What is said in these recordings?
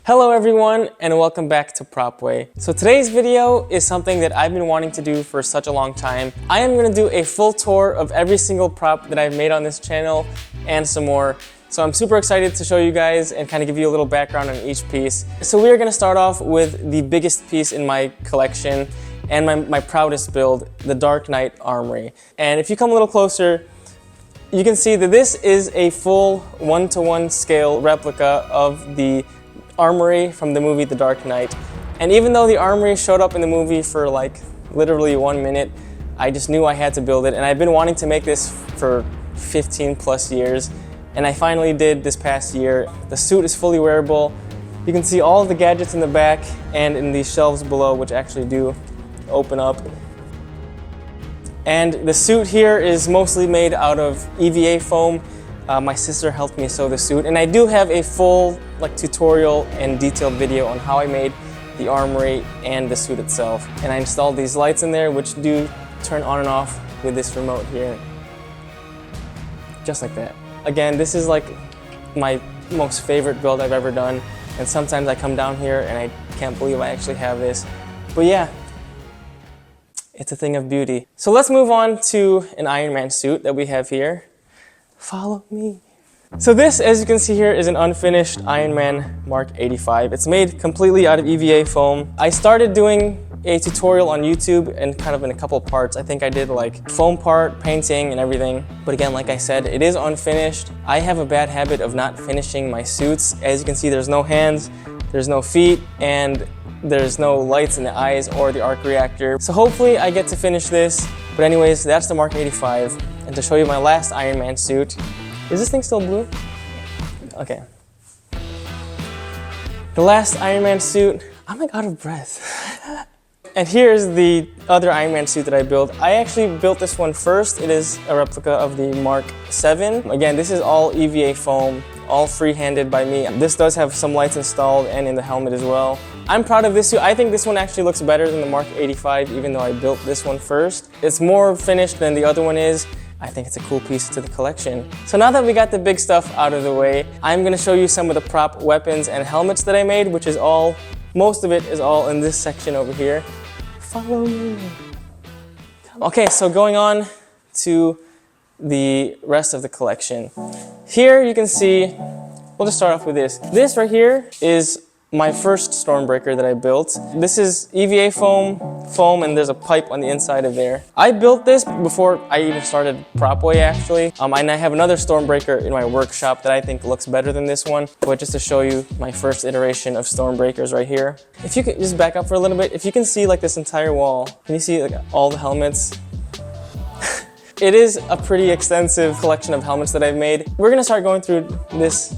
Hello everyone and welcome back to PropWay. So today's video is something that I've been wanting to do for such a long time. I am going to do a full tour of every single prop that I've made on this channel and some more. So I'm super excited to show you guys and kind of give you a little background on each piece. So we are going to start off with the biggest piece in my collection and my proudest build, the Dark Knight Armory. And if you come a little closer, you can see that this is a full 1-to-1 scale replica of the armory from the movie The Dark Knight. And even though the armory showed up in the movie for like literally 1 minute, I just knew I had to build it. And I've been wanting to make this for 15 plus years. And I finally did this past year. The suit is fully wearable. You can see all of the gadgets in the back and in these shelves below, which actually do open up. And the suit here is mostly made out of EVA foam. My sister helped me sew the suit, and I do have a full tutorial and detailed video on how I made the armory and the suit itself. And I installed these lights in there, which do turn on and off with this remote here, just like that. Again, this is like my most favorite build I've ever done, and sometimes I come down here and I can't believe I actually have this. But yeah, it's a thing of beauty. So let's move on to an Iron Man suit that we have here. Follow me. So this, as you can see here, is an unfinished Iron Man Mark 85. It's made completely out of EVA foam. I started doing a tutorial on YouTube and kind of in a couple parts. I think I did like foam part, painting and everything. But again, like I said, it is unfinished. I have a bad habit of not finishing my suits. As you can see, there's no hands, there's no feet, and there's no lights in the eyes or the arc reactor. So hopefully I get to finish this. But anyways, that's the Mark 85. And to show you my last Iron Man suit, is this thing still blue? Okay. The last Iron Man suit, I'm like out of breath. And here's the other Iron Man suit that I built. I actually built this one first. It is a replica of the Mark 7. Again, this is all EVA foam, all free-handed by me. This does have some lights installed and in the helmet as well. I'm proud of this suit. I think this one actually looks better than the Mark 85, even though I built this one first. It's more finished than the other one is. I think it's a cool piece to the collection. So now that we got the big stuff out of the way, I'm gonna show you some of the prop weapons and helmets that I made, which is all, most of it is all in this section over here. Follow me. Okay, so going on to the rest of the collection. Here you can see, we'll just start off with this. This right here is my first Stormbreaker that I built. This is EVA foam, and there's a pipe on the inside of there. I built this before I even started PropWay actually. And I have another Stormbreaker in my workshop that I think looks better than this one. But just to show you my first iteration of Stormbreakers right here. If you could just back up for a little bit, if you can see like this entire wall, can you see like all the helmets? It is a pretty extensive collection of helmets that I've made. We're gonna start going through this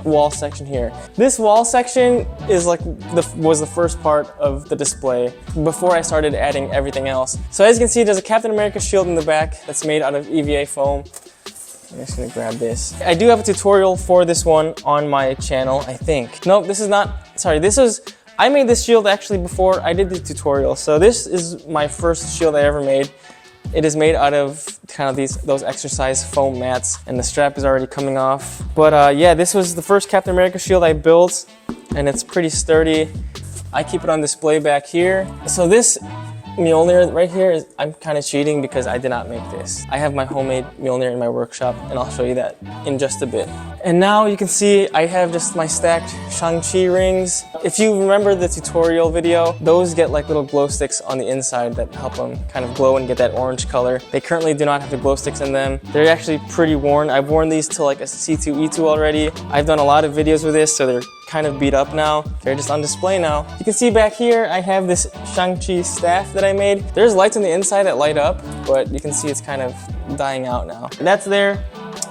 wall section here. This wall section is was the first part of the display before I started adding everything else. So as you can see, there's a Captain America shield in the back that's made out of EVA foam. I'm just gonna grab this. I do have a tutorial for this one on my channel, I think. Nope, this is not, sorry, I made this shield actually before I did the tutorial. So this is my first shield I ever made. It is made out of kind of those exercise foam mats, and the strap is already coming off. But yeah, this was the first Captain America shield I built, and it's pretty sturdy. I keep it on display back here. So this Mjolnir right here, I'm kind of cheating because I did not make this. I have my homemade Mjolnir in my workshop, and I'll show you that in just a bit. And now you can see I have just my stacked Shang-Chi rings. If you remember the tutorial video, those get like little glow sticks on the inside that help them kind of glow and get that orange color. They currently do not have the glow sticks in them. They're actually pretty worn. I've worn these to like a C2E2 already. I've done a lot of videos with this, so they're kind of beat up now. They're just on display now. You can see back here, I have this Shang-Chi staff that I made. There's lights on the inside that light up, but you can see it's kind of dying out now. That's there.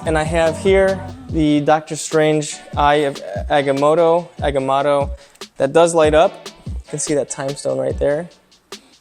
And I have here the Doctor Strange Eye of Agamotto that does light up. You can see that time stone right there.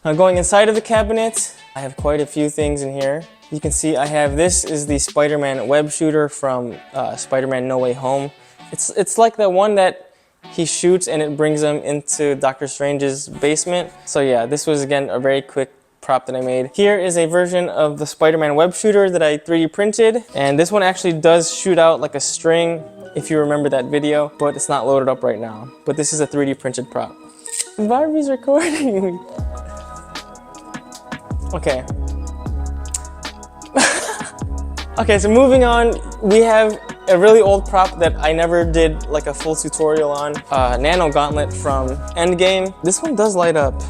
Now going inside of the cabinet, I have quite a few things in here. You can see I have, this is the Spider-Man web shooter from Spider-Man No Way Home. It's like the one that he shoots and it brings him into Doctor Strange's basement. So yeah, this was again a very quick prop that I made. Here is a version of the Spider-Man web shooter that I 3D printed. And this one actually does shoot out like a string, if you remember that video, but it's not loaded up right now. But this is a 3D printed prop. Barbie's recording me. Okay. Okay, so moving on, we have a really old prop that I never did like a full tutorial on. Nano Gauntlet from Endgame. This one does light up.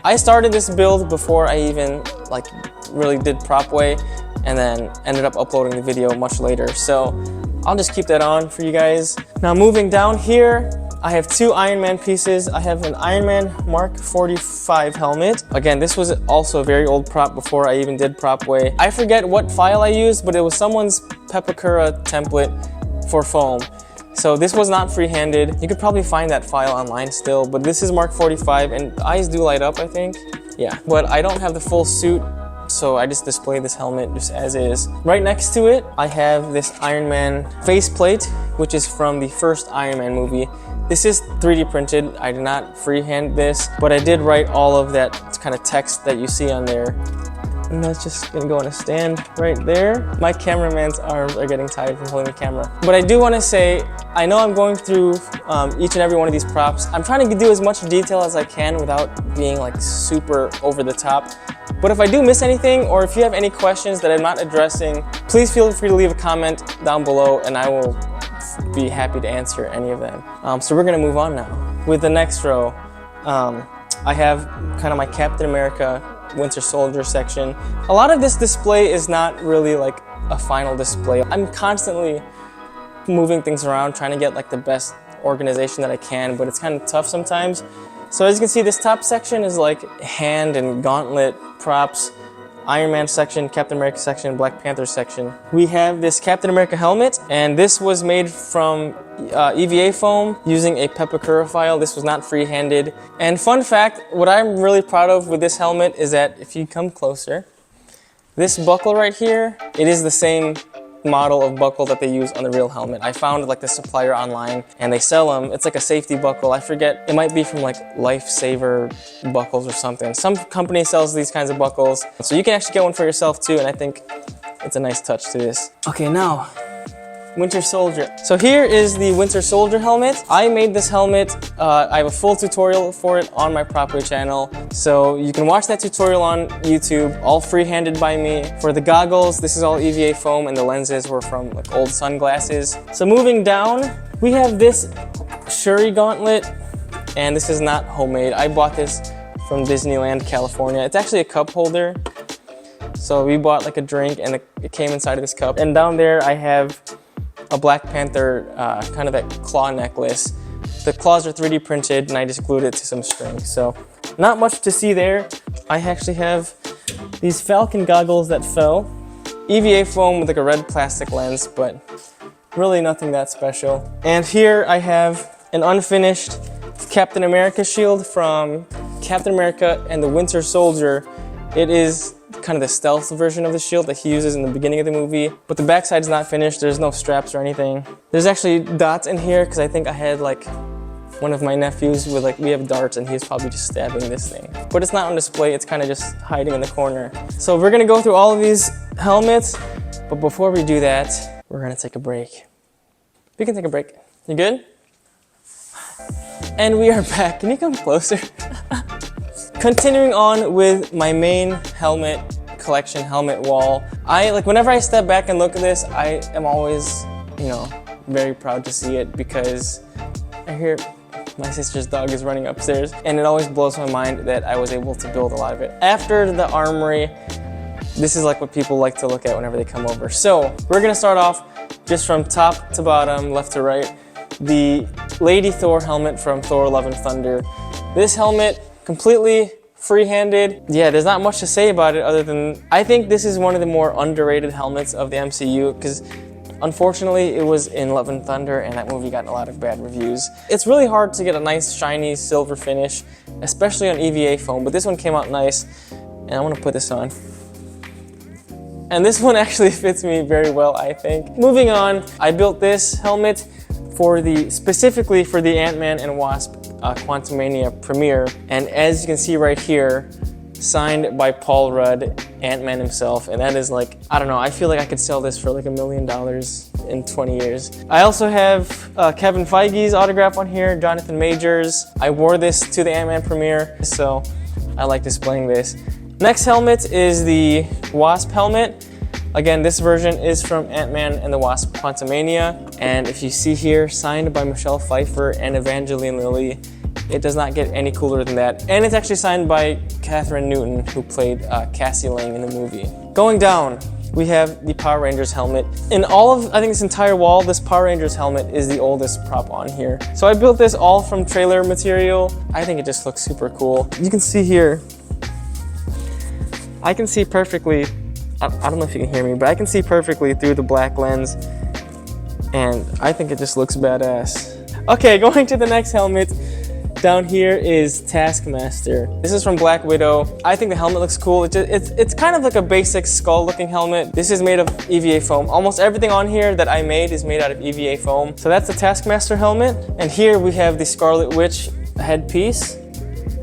I started this build before I even like really did PropWay, and then ended up uploading the video much later. So I'll just keep that on for you guys. Now moving down here, I have two Iron Man pieces. I have an Iron Man Mark 45 helmet. Again, this was also a very old prop before I even did PropWay. I forget what file I used, but it was someone's Pepakura template for foam. So this was not free-handed. You could probably find that file online still, but this is Mark 45 and the eyes do light up, I think. Yeah, but I don't have the full suit, so I just display this helmet just as is. Right next to it, I have this Iron Man faceplate, which is from the first Iron Man movie. This is 3D printed. I did not freehand this, but I did write all of that kind of text that you see on there. And that's just gonna go on a stand right there. My cameraman's arms are getting tired from holding the camera. But I do wanna say, I know I'm going through each and every one of these props. I'm trying to do as much detail as I can without being like super over the top. But if I do miss anything, or if you have any questions that I'm not addressing, please feel free to leave a comment down below and I will be happy to answer any of them. So we're gonna move on now. With the next row, I have kind of my Captain America Winter Soldier section. A lot of this display is not really like a final display. I'm constantly moving things around, trying to get like the best organization that I can, but it's kind of tough sometimes. So as you can see, this top section is like hand and gauntlet props, Iron Man section, Captain America section, Black Panther section. We have this Captain America helmet, and this was made from EVA foam using a Pepakura file. This was not free-handed. And fun fact, what I'm really proud of with this helmet is that if you come closer, this buckle right here, it is the same model of buckle that they use on the real helmet. I found like the supplier online and they sell them. It's like a safety buckle. I forget, it might be from like Lifesaver buckles or something. Some company sells these kinds of buckles. So you can actually get one for yourself too, and I think it's a nice touch to this. Okay, now, Winter Soldier. So here is the Winter Soldier helmet. I made this helmet. I have a full tutorial for it on my PropWay channel. So you can watch that tutorial on YouTube, all free-handed by me. For the goggles, this is all EVA foam and the lenses were from like old sunglasses. So moving down, we have this Shuri gauntlet, and this is not homemade. I bought this from Disneyland, California. It's actually a cup holder. So we bought like a drink and it came inside of this cup. And down there I have a Black Panther kind of that claw necklace. The claws are 3D printed and I just glued it to some string. So not much to see there. I actually have these Falcon goggles that fell. EVA foam with like a red plastic lens, but really nothing that special. And here I have an unfinished Captain America shield from Captain America and the Winter Soldier. It is kind of the stealth version of the shield that he uses in the beginning of the movie, but the backside is not finished. There's no straps or anything. There's actually dots in here because I think I had like one of my nephews with like, we have darts and he's probably just stabbing this thing. But it's not on display, it's kind of just hiding in the corner. So we're gonna go through all of these helmets, but before we do that, we're gonna take a break. We can take a break. You good? And we are back. Can you come closer? Continuing on with my main helmet collection, helmet wall. Whenever I step back and look at this, I am always, very proud to see it because I hear my sister's dog is running upstairs and it always blows my mind that I was able to build a lot of it. After the armory, this is like what people like to look at whenever they come over. So we're gonna start off just from top to bottom, left to right. The Lady Thor helmet from Thor Love and Thunder. This helmet, completely free-handed. Yeah, there's not much to say about it other than I think this is one of the more underrated helmets of the MCU because unfortunately it was in Love and Thunder and that movie got a lot of bad reviews. It's really hard to get a nice shiny silver finish, especially on EVA foam, but this one came out nice and I want to put this on. And this one actually fits me very well, I think. Moving on, I built this helmet specifically for the Ant-Man and Wasp Quantumania premiere. And as you can see right here, signed by Paul Rudd, Ant-Man himself. And that is like, I don't know, I feel like I could sell this for like $1 million in 20 years. I also have Kevin Feige's autograph on here, Jonathan Majors. I wore this to the Ant-Man premiere, so I like displaying this. Next helmet is the Wasp helmet. Again, this version is from Ant-Man and the Wasp Quantumania. And if you see here, signed by Michelle Pfeiffer and Evangeline Lilly. It does not get any cooler than that. And it's actually signed by Katherine Newton, who played Cassie Lang in the movie. Going down, we have the Power Rangers helmet. In all of, I think, this entire wall, this Power Rangers helmet is the oldest prop on here. So I built this all from trailer material. I think it just looks super cool. You can see here, I can see perfectly, I don't know if you can hear me, but I can see perfectly through the black lens. And I think it just looks badass. Okay, going to the next helmet. Down here is Taskmaster. This is from Black Widow. I think the helmet looks cool. It's kind of like a basic skull looking helmet. This is made of EVA foam. Almost everything on here that I made is made out of EVA foam. So that's the Taskmaster helmet. And here we have the Scarlet Witch headpiece.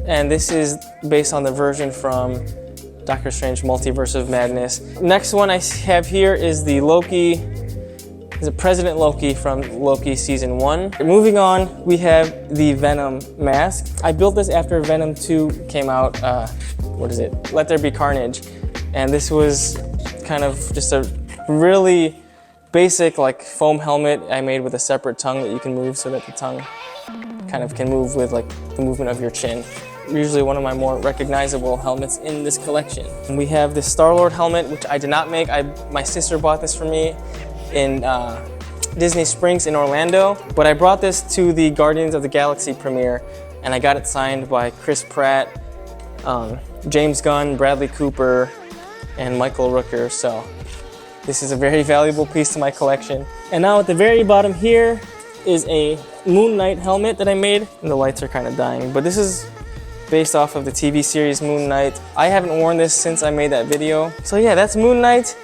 And this is based on the version from Doctor Strange Multiverse of Madness. Next one I have here is the Loki. Is President Loki from Loki Season 1. Moving on, we have the Venom mask. I built this after Venom 2 came out, what is it? Let There Be Carnage. And this was kind of just a really basic like foam helmet I made with a separate tongue that you can move so that the tongue kind of can move with like the movement of your chin. Usually one of my more recognizable helmets in this collection. And we have this Star-Lord helmet, which I did not make. My sister bought this for me in Disney Springs in Orlando, but I brought this to the Guardians of the Galaxy premiere, and I got it signed by Chris Pratt, James Gunn, Bradley Cooper, and Michael Rooker, so this is a very valuable piece to my collection. And now at the very bottom here is a Moon Knight helmet that I made, and the lights are kind of dying, but this is based off of the TV series Moon Knight. I haven't worn this since I made that video. So yeah, that's Moon Knight.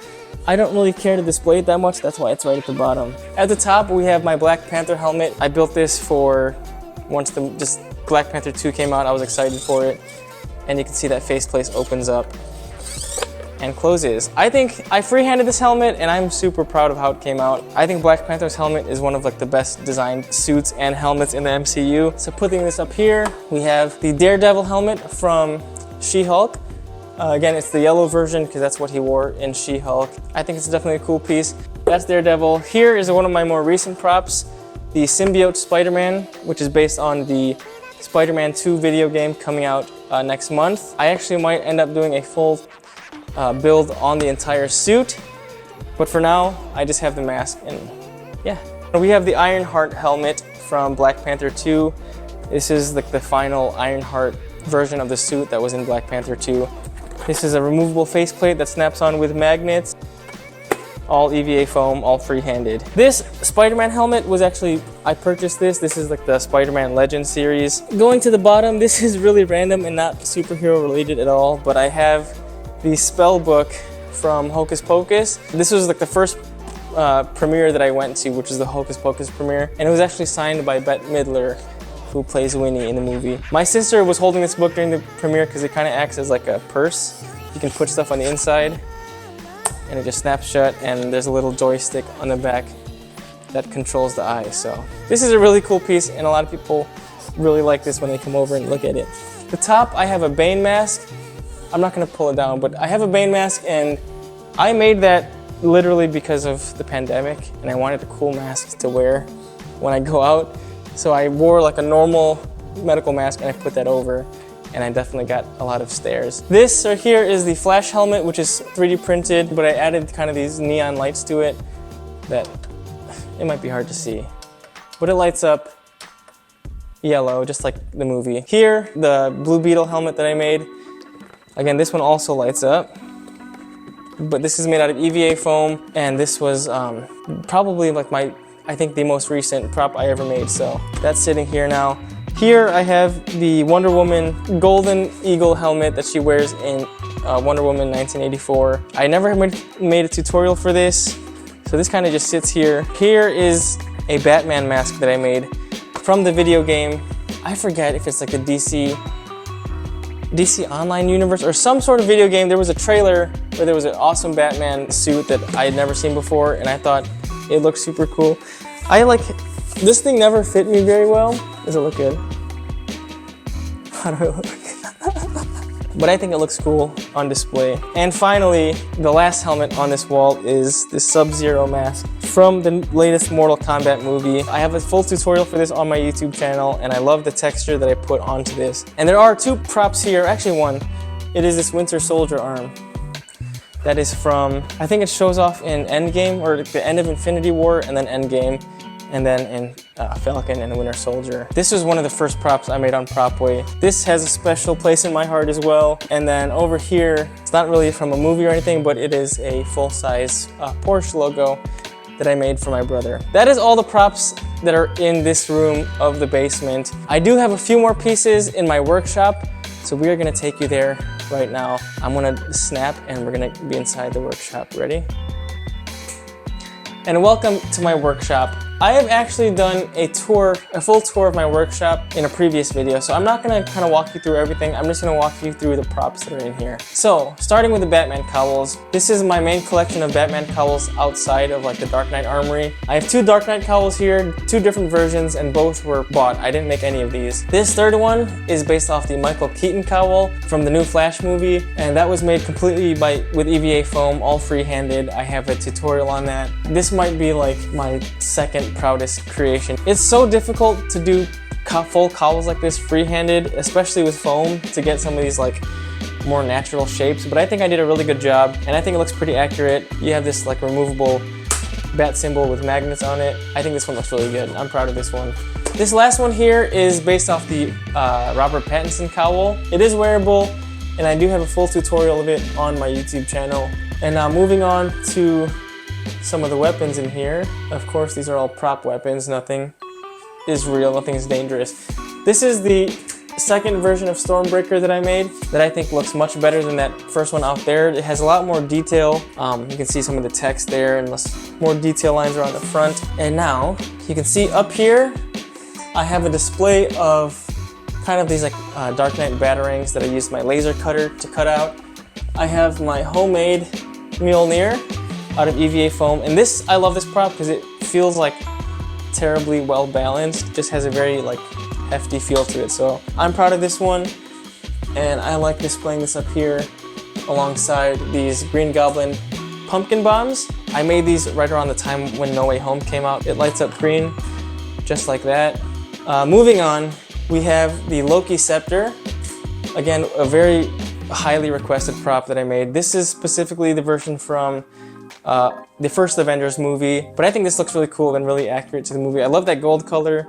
I don't really care to display it that much, that's why it's right at the bottom. At the top, we have my Black Panther helmet. I built this for once just Black Panther 2 came out, I was excited for it. And you can see that faceplate opens up and closes. I think I freehanded this helmet and I'm super proud of how it came out. I think Black Panther's helmet is one of like the best designed suits and helmets in the MCU. So putting this up here, we have the Daredevil helmet from She-Hulk. Again, it's the yellow version because that's what he wore in She-Hulk. I think it's definitely a cool piece. That's Daredevil. Here is one of my more recent props, the Symbiote Spider-Man, which is based on the Spider-Man 2 video game coming out next month. I actually might end up doing a full build on the entire suit, but for now, I just have the mask and yeah. We have the Ironheart helmet from Black Panther 2. This is like the final Ironheart version of the suit that was in Black Panther 2. This is a removable faceplate that snaps on with magnets. All EVA foam, all free-handed. This Spider-Man helmet was actually, I purchased this. This is like the Spider-Man Legends series. Going to the bottom, this is really random and not superhero related at all, but I have the spell book from Hocus Pocus. This was like the first premiere that I went to, which was the Hocus Pocus premiere, and it was actually signed by Bette Midler, who plays Winnie in the movie. My sister was holding this book during the premiere because it kind of acts as like a purse. You can put stuff on the inside and it just snaps shut, and there's a little joystick on the back that controls the eye. So this is a really cool piece and a lot of people really like this when they come over and look at it. The top, I have a Bane mask. I'm not gonna pull it down, but I have a Bane mask and I made that literally because of the pandemic and I wanted a cool mask to wear when I go out. So I wore like a normal medical mask and I put that over, and I definitely got a lot of stares. This right here is the Flash helmet, which is 3D printed, but I added kind of these neon lights to it that it might be hard to see, but it lights up yellow just like the movie. Here, the Blue Beetle helmet that I made. Again, this one also lights up, but this is made out of EVA foam, and this was probably like I think the most recent prop I ever made, so that's sitting here now. Here I have the Wonder Woman Golden Eagle helmet that she wears in Wonder Woman 1984. I never made a tutorial for this, so this kind of just sits here. Here is a Batman mask that I made from the video game. I forget if it's like a DC Online universe or some sort of video game. There was a trailer where there was an awesome Batman suit that I had never seen before, and I thought it looked super cool. This thing never fit me very well. Does it look good? How do it look? But I think it looks cool on display. And finally, the last helmet on this wall is this Sub-Zero mask from the latest Mortal Kombat movie. I have a full tutorial for this on my YouTube channel, and I love the texture that I put onto this. And there are two props here, actually one. It is this Winter Soldier arm. That is from, I think it shows off in Endgame, or the end of Infinity War, and then Endgame, and then in Falcon and the Winter Soldier. This was one of the first props I made on PropWay. This has a special place in my heart as well. And then over here, it's not really from a movie or anything, but it is a full-size Porsche logo that I made for my brother. That is all the props that are in this room of the basement. I do have a few more pieces in my workshop, so we are gonna take you there right now. I'm gonna snap and we're gonna be inside the workshop. Ready? And welcome to my workshop. I have actually done a full tour of my workshop in a previous video, so I'm not gonna kind of walk you through everything. I'm just gonna walk you through the props that are in here. So, starting with the Batman cowls. This is my main collection of Batman cowls outside of like the Dark Knight Armory. I have two Dark Knight cowls here, two different versions, and both were bought. I didn't make any of these. This third one is based off the Michael Keaton cowl from the new Flash movie, and that was made completely with EVA foam, all free-handed. I have a tutorial on that. This might be like my second proudest creation. It's so difficult to do full cowls like this free-handed, especially with foam, to get some of these like more natural shapes, but I think I did a really good job, and I think it looks pretty accurate. You have this like removable bat symbol with magnets on it. I think this one looks really good. I'm proud of this one. This last one here is based off the Robert Pattinson cowl. It is wearable, and I do have a full tutorial of it on my YouTube channel. And now moving on to some of the weapons in here. Of course, these are all prop weapons. Nothing is real, nothing is dangerous. This is the second version of Stormbreaker that I made that I think looks much better than that first one out there. It has a lot more detail. You can see some of the text there, and more detail lines are on the front. And now you can see up here, I have a display of kind of these like Dark Knight batarangs that I used my laser cutter to cut out. I have my homemade Mjolnir out of EVA foam, and I love this prop because it feels like terribly well balanced. Just has a very like hefty feel to it, so I'm proud of this one, and I like displaying this up here alongside these Green Goblin pumpkin bombs. I made these right around the time when No Way Home came out. It lights up green just like that. Moving on, we have the Loki scepter. Again, a very highly requested prop that I made. This is specifically the version from the first Avengers movie, but I think this looks really cool and really accurate to the movie. I love that gold color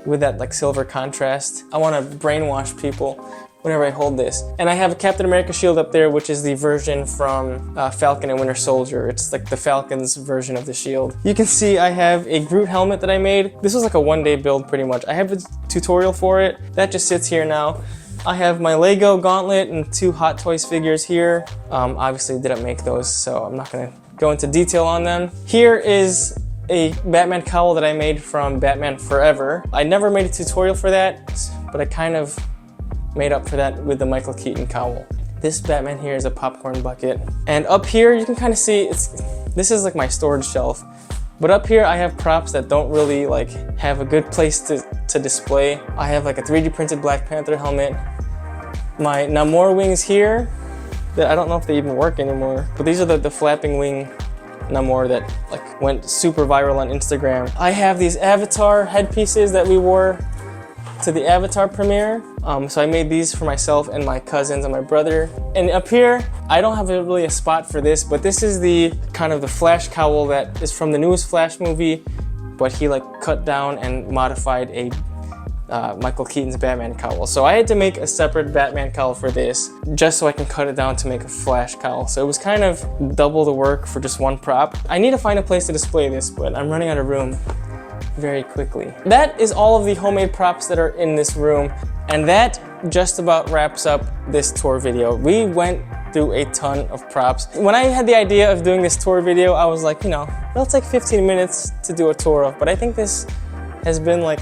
with that like silver contrast. I want to brainwash people whenever I hold this. And I have a Captain America shield up there, which is the version from Falcon and Winter Soldier. It's like the Falcon's version of the shield. You can see I have a Groot helmet that I made. This was like a one-day build pretty much. I have a tutorial for it. That just sits here now. I have my Lego gauntlet and two Hot Toys figures here. Obviously didn't make those, so I'm not gonna go into detail on them. Here is a Batman cowl that I made from Batman Forever. I never made a tutorial for that, but I kind of made up for that with the Michael Keaton cowl. This Batman here is a popcorn bucket. And up here, you can kind of see, this is like my storage shelf. But up here, I have props that don't really like have a good place to display. I have like a 3D printed Black Panther helmet. My Namor wings here, that I don't know if they even work anymore, but these are the flapping wing Namor that like went super viral on Instagram. I have these Avatar headpieces that we wore to the Avatar premiere. So I made these for myself and my cousins and my brother. And up here, I don't have really a spot for this, but this is the kind of the Flash cowl that is from the newest Flash movie, but he like cut down and modified a Michael Keaton's Batman cowl. So I had to make a separate Batman cowl for this, just so I can cut it down to make a Flash cowl. So it was kind of double the work for just one prop. I need to find a place to display this, but I'm running out of room. very quickly. That is all of the homemade props that are in this room, and that just about wraps up this tour video. We went through a ton of props. When I had the idea of doing this tour video, I was like, you know, it'll take 15 minutes to do a tour of, but I think this has been like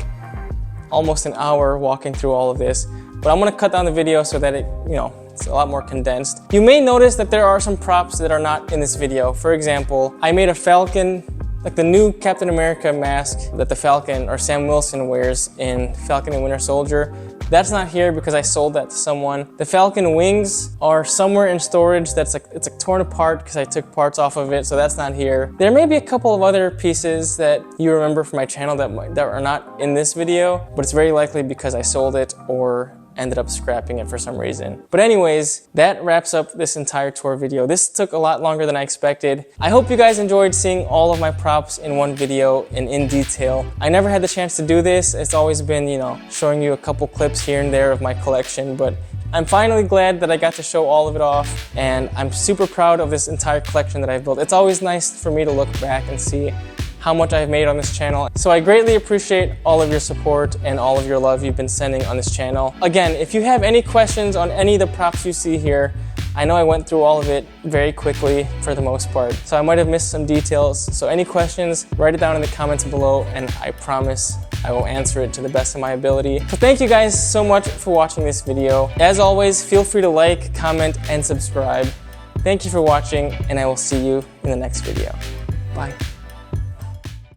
almost an hour walking through all of this. But I'm gonna cut down the video so that it's a lot more condensed. You may notice that there are some props that are not in this video. For example, I made a Falcon, like the new Captain America mask that the Falcon or Sam Wilson wears in Falcon and Winter Soldier. That's not here because I sold that to someone. The Falcon wings are somewhere in storage. It's like torn apart because I took parts off of it, so that's not here. There may be a couple of other pieces that you remember from my channel that are not in this video, but it's very likely because I sold it or ended up scrapping it for some reason. But anyways, that wraps up this entire tour video. This took a lot longer than I expected. I hope you guys enjoyed seeing all of my props in one video and in detail. I never had the chance to do this. It's always been, you know, showing you a couple clips here and there of my collection, but I'm finally glad that I got to show all of it off, and I'm super proud of this entire collection that I've built. It's always nice for me to look back and see how much I've made on this channel. So I greatly appreciate all of your support and all of your love you've been sending on this channel. Again, if you have any questions on any of the props you see here, I know I went through all of it very quickly for the most part, so I might have missed some details. So any questions, write it down in the comments below, and I promise I will answer it to the best of my ability. So thank you guys so much for watching this video. As always, feel free to like, comment, and subscribe. Thank you for watching, and I will see you in the next video. Bye.